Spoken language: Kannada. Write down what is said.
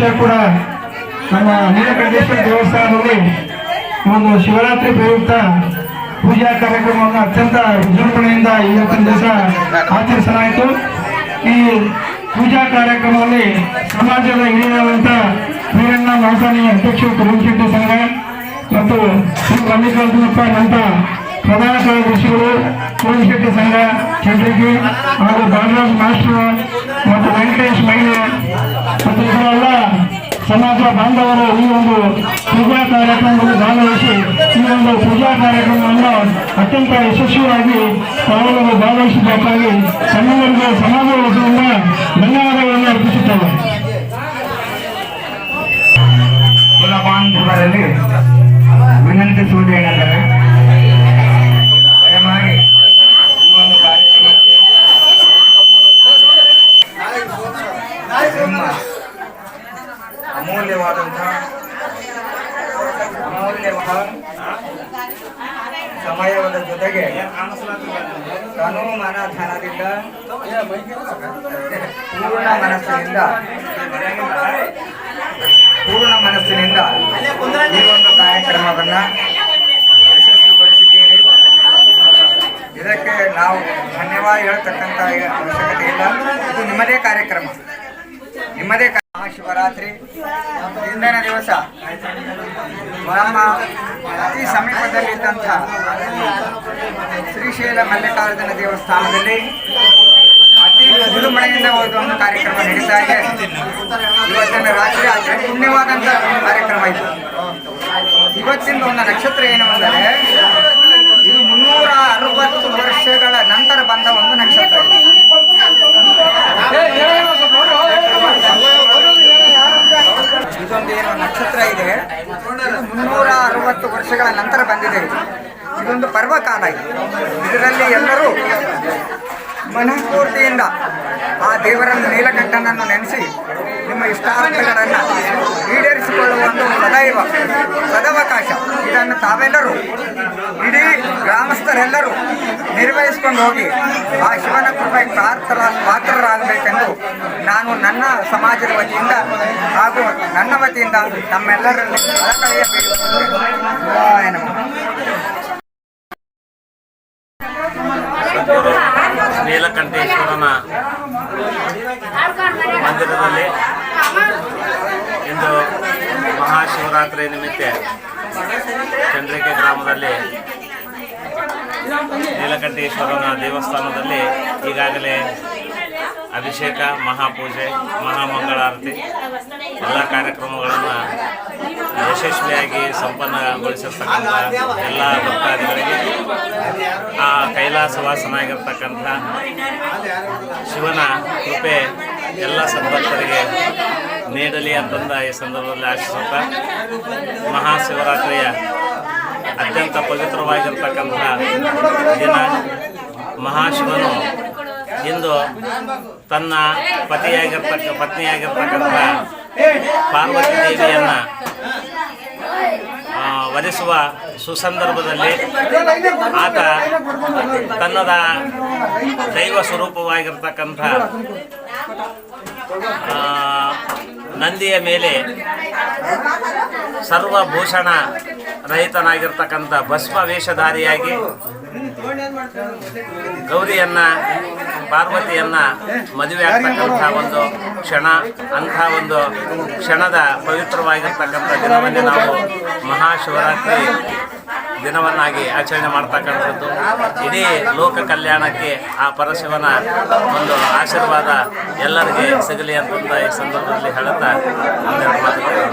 ವರ್ಷ ಕೂಡ ನಮ್ಮ ನೀಲಕಂಠೇಶ್ವರ ದೇವಸ್ಥಾನದಲ್ಲಿ ಒಂದು ಶಿವರಾತ್ರಿ ಪ್ರಯುಕ್ತ ಪೂಜಾ ಕಾರ್ಯಕ್ರಮವನ್ನು ಅತ್ಯಂತ ವಿಜೃಂಭಣೆಯಿಂದ ಇವತ್ತಿನ ದಿವಸ ಆಚರಿಸಲಾಯಿತು. ಈ ಪೂಜಾ ಕಾರ್ಯಕ್ರಮದಲ್ಲಿ ಸಮಾಜದ ಹಿರಿಯರಾದಂಥ ವೀರಣ್ಣ ಮಾಸಾನಿ ಅಧ್ಯಕ್ಷರು ಕರುಣಶೆಟ್ಟಿ ಸಂಘ ಮತ್ತು ಶ್ರೀ ಮಲ್ಲಿಕಾರ್ಜುನಪ್ಪ ನಂತ ಪ್ರಧಾನ ಕಾರ್ಯದರ್ಶಿಗಳು ಕರುಣಶೆಟ್ಟಿ ಸಂಘ ಚಂದ್ರಿಕೆ ಹಾಗೂ ಬಾಲರಾಜ್ ಮಾಸ್ಟರ್ ಮತ್ತು ವೆಂಕಟೇಶ್ ಮಹಿಳೆ ಮತ್ತು ಇದರೆಲ್ಲ ಸಮಾಜ ಬಾಂಧವರು ಈ ಒಂದು ಪೂಜಾ ಕಾರ್ಯಕ್ರಮದಲ್ಲಿ ಭಾಗವಹಿಸಿ ಈ ಒಂದು ಪೂಜಾ ಕಾರ್ಯಕ್ರಮವನ್ನು ಅತ್ಯಂತ ಯಶಸ್ವಿಯಾಗಿ ತಾವುಗಳು ಭಾಗವಹಿಸಬೇಕಾಗಿ ತಮ್ಮೆಲ್ಲರಿಗೂ ಸಮಾಜದ ವತಿಯಿಂದ ಧನ್ಯವಾದಗಳನ್ನು ಅರ್ಪಿಸುತ್ತೇವೆ. ಕುಲ ಬಾಂಧವರಲ್ಲಿ ವಿನಂತಿಸುವುದೇನೆಂದರೆ ದಯಮಾಡಿ ಈ ಒಂದು ಕಾರ್ಯಕ್ರಮಕ್ಕೆ ನಿಮ್ಮ ಅಮೂಲ್ಯವಾದ ಸಮಯದ ಜೊತೆಗೆ ತನು ಮನ ಧನದಿಂದ ಪೂರ್ಣ ಮನಸ್ಸಿನಿಂದ ಈ ಒಂದು ಕಾರ್ಯಕ್ರಮವನ್ನ ಯಶಸ್ವಿಗೊಳಿಸಿದ್ದೀರಿ. ಇದಕ್ಕೆ ನಾವು ಧನ್ಯವಾದ ಹೇಳ್ತಕ್ಕಂಥ ಅವಶ್ಯಕತೆ ಇಲ್ಲ. ಇದು ನಿಮ್ಮದೇ ಕಾರ್ಯಕ್ರಮ, ನಿಮ್ಮದೇ ಮಹಾಶಿವರಾತ್ರಿ ಇಂದಿನ ದಿವಸ ನಮ್ಮ ಅತಿ ಸಮೀಪದಲ್ಲಿದ್ದಂಥ ಶ್ರೀಶೈಲ ಮಲ್ಲಿಕಾರ್ಜುನ ದೇವಸ್ಥಾನದಲ್ಲಿ ಅತಿ ವಿಜೃಂಭಣೆಯಿಂದ ಒಂದು ಕಾರ್ಯಕ್ರಮ ನಡೀತಾ ಇದೆ. ಇವತ್ತಿನ ರಾತ್ರಿ ಅತಿ ಪುಣ್ಯವಾದಂಥ ಕಾರ್ಯಕ್ರಮ ಇದು. ಇವತ್ತಿನ ಒಂದು ನಕ್ಷತ್ರ ಏನು ಅಂದರೆ ಇದು 360 ವರ್ಷಗಳ ನಂತರ ಬಂದ ಒಂದು ನಕ್ಷತ್ರ. ಇದೊಂದು ಏನು ನಕ್ಷತ್ರ ಇದೆ, 360 ವರ್ಷಗಳ ನಂತರ ಬಂದಿದೆ. ಇದೊಂದು ಪರ್ವಕಾಲ ಇದೆ. ಇದರಲ್ಲಿ ಎಲ್ಲರೂ ಮನಃಪೂರ್ತಿಯಿಂದ ಆ ದೇವರನ್ನು ನೀಲಕಂಠನನ್ನು ನೆನೆಸಿ ನಿಮ್ಮ ಇಷ್ಟಾರ್ಥಗಳನ್ನು ಈಡೇರಿಸಿಕೊಳ್ಳುವ ಒಂದು ಸದವಕಾಶ. ಇದನ್ನು ತಾವೆಲ್ಲರೂ ಇಡೀ ಗ್ರಾಮಸ್ಥರೆಲ್ಲರೂ ನಿರ್ವಹಿಸಿಕೊಂಡು ಹೋಗಿ ಆ ಶಿವನ ಕೃಪೆಗೆ ಪಾತ್ರರಾಗಬೇಕೆಂದು ನಾನು ನನ್ನ ಸಮಾಜದ ವತಿಯಿಂದ ಹಾಗೂ ನನ್ನ ವತಿಯಿಂದ ನಮ್ಮೆಲ್ಲರಲ್ಲಿ ಕಳಕಳಿಯ ಬೇಡಿಕೊಳ್ಳುತ್ತೇನೆ. ನೀಲಕಂಠೇಶ್ವರನ ಮಂದಿರದಲ್ಲಿ ಇಂದು ಮಹಾಶಿವರಾತ್ರಿ ನಿಮಿತ್ತ ಚಂದ್ರಿಕೆ ಗ್ರಾಮದಲ್ಲಿ ನೀಲಕಂಠೇಶ್ವರನ ದೇವಸ್ಥಾನದಲ್ಲಿ ಈಗಾಗಲೇ ಅಭಿಷೇಕ, ಮಹಾಪೂಜೆ, ಮಹಾಮಂಗಳಾರತಿ ಎಲ್ಲ ಕಾರ್ಯಕ್ರಮಗಳನ್ನು ಯಶಸ್ವಿಯಾಗಿ ಸಂಪನ್ನಗೊಳಿಸಿರ್ತಕ್ಕಂಥ ಎಲ್ಲ ಭಕ್ತಾದಿಗಳಿಗೆ ಆ ಕೈಲಾಸವಾಸನಾಗಿರ್ತಕ್ಕಂಥ ಶಿವನ ಕೃಪೆ ಎಲ್ಲ ಸದ್ಭಕ್ತರಿಗೆ ನೀಡಲಿ ಅಂತಂದ ಈ ಸಂದರ್ಭದಲ್ಲಿ ಆಶಿಸುತ್ತಾ, ಮಹಾಶಿವರಾತ್ರಿಯ ಅತ್ಯಂತ ಪವಿತ್ರವಾಗಿರ್ತಕ್ಕಂಥ ದಿನ. ಮಹಾಶಿವನು ಇಂದು ತನ್ನ ಪತ್ನಿಯಾಗಿರ್ತಕ್ಕಂಥ ಪಾರ್ವತಿ ದೇವಿಯನ್ನು ವರಿಸುವ ಸುಸಂದರ್ಭದಲ್ಲಿ ಆತ ತನ್ನದ ದೈವ ಸ್ವರೂಪವಾಗಿರ್ತಕ್ಕಂಥ ನಂದಿಯ ಮೇಲೆ ಸರ್ವಭೂಷಣ ರಹಿತನಾಗಿರ್ತಕ್ಕಂಥ ಭಸ್ಮ ವೇಷಧಾರಿಯಾಗಿ ಗೌರಿಯನ್ನು, ಪಾರ್ವತಿಯನ್ನು ಮದುವೆ ಆಗ್ತಕ್ಕಂಥ ಒಂದು ಕ್ಷಣ. ಅಂಥ ಒಂದು ಕ್ಷಣದ ಪವಿತ್ರವಾಗಿರ್ತಕ್ಕಂಥ ದಿನವನ್ನೇ ನಾವು ಮಹಾಶಿವರಾತ್ರಿ ದಿನವನ್ನಾಗಿ ಆಚರಣೆ ಮಾಡ್ತಕ್ಕಂಥದ್ದು. ಇಡೀ ಲೋಕ ಕಲ್ಯಾಣಕ್ಕೆ ಆ ಪರಶಿವನ ಒಂದು ಆಶೀರ್ವಾದ ಎಲ್ಲರಿಗೆ ಸಿಗಲಿ ಅಂತಂದ ಈ ಸಂದರ್ಭದಲ್ಲಿ ಹೇಳುತ್ತಾ ಒಂದೆರಡು ಮಾತುಗಳು.